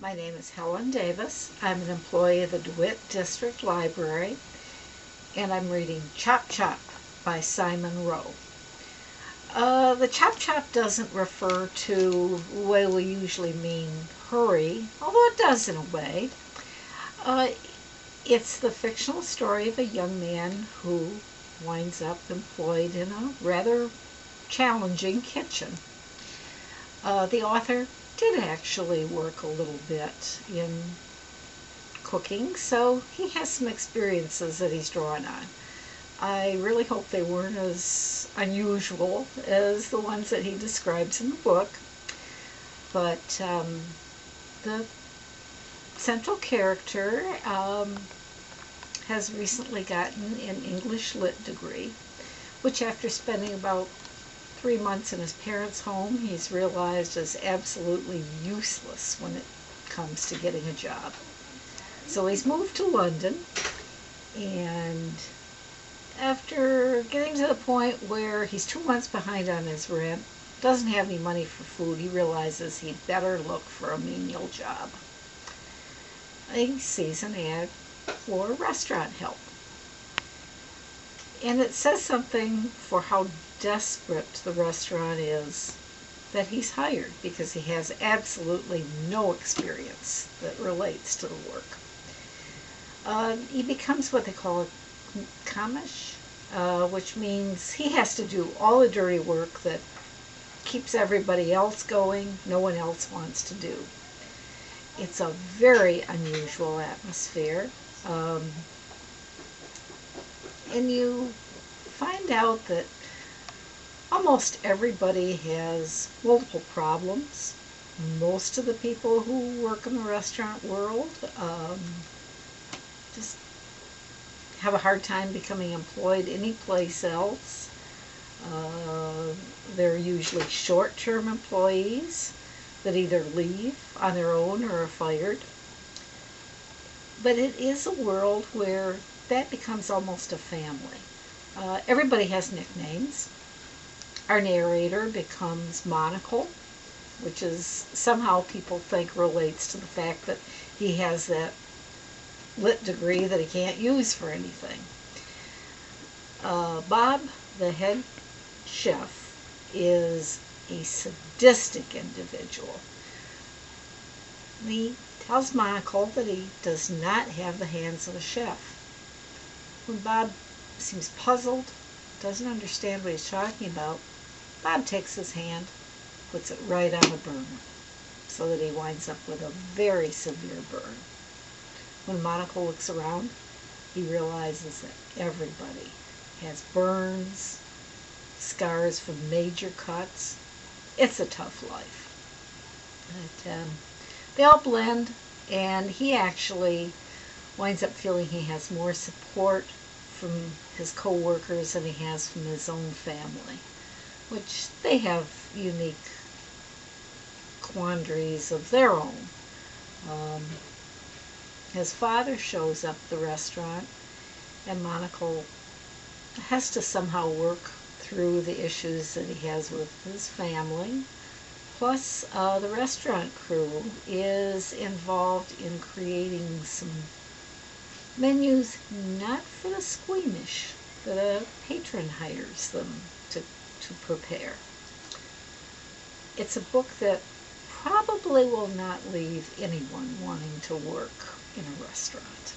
My name is Helen Davis. I'm an employee of the DeWitt District Library, and I'm reading Chop Chop by Simon Wroe. The chop chop doesn't refer to the way we usually mean hurry, although it does in a way. It's the fictional story of a young man who winds up employed in a rather challenging kitchen. The author did actually work a little bit in cooking, so he has some experiences that he's drawn on. I really hope they weren't as unusual as the ones that he describes in the book, but the central character has recently gotten an English Lit degree, which after spending about 3 months in his parents' home, he's realized is absolutely useless when it comes to getting a job. So he's moved to London, and after getting to the point where he's 2 months behind on his rent, doesn't have any money for food, he realizes he'd better look for a menial job. He sees an ad for restaurant help. And it says something for how desperate the restaurant is that he's hired, because he has absolutely no experience that relates to the work. He becomes what they call a commish, which means he has to do all the dirty work that keeps everybody else going, no one else wants to do. It's a very unusual atmosphere. And you find out that almost everybody has multiple problems. Most of the people who work in the restaurant world just have a hard time becoming employed anyplace else. They're usually short-term employees that either leave on their own or are fired. But it is a world where that becomes almost a family. Everybody has nicknames. Our narrator becomes Monocle, which is somehow people think relates to the fact that he has that lit degree that he can't use for anything. Bob, the head chef, is a sadistic individual. He tells Monocle that he does not have the hands of a chef. When Bob seems puzzled, doesn't understand what he's talking about, Bob takes his hand, puts it right on a burner, so that he winds up with a very severe burn. When Monocle looks around, he realizes that everybody has burns, scars from major cuts. It's a tough life. But they all blend, and he actually winds up feeling he has more support from his co-workers than he has from his own family, which they have unique quandaries of their own. His father shows up at the restaurant, and Monocle has to somehow work through the issues that he has with his family. Plus, the restaurant crew is involved in creating some menus not for the squeamish, that a patron hires them to prepare. It's a book that probably will not leave anyone wanting to work in a restaurant.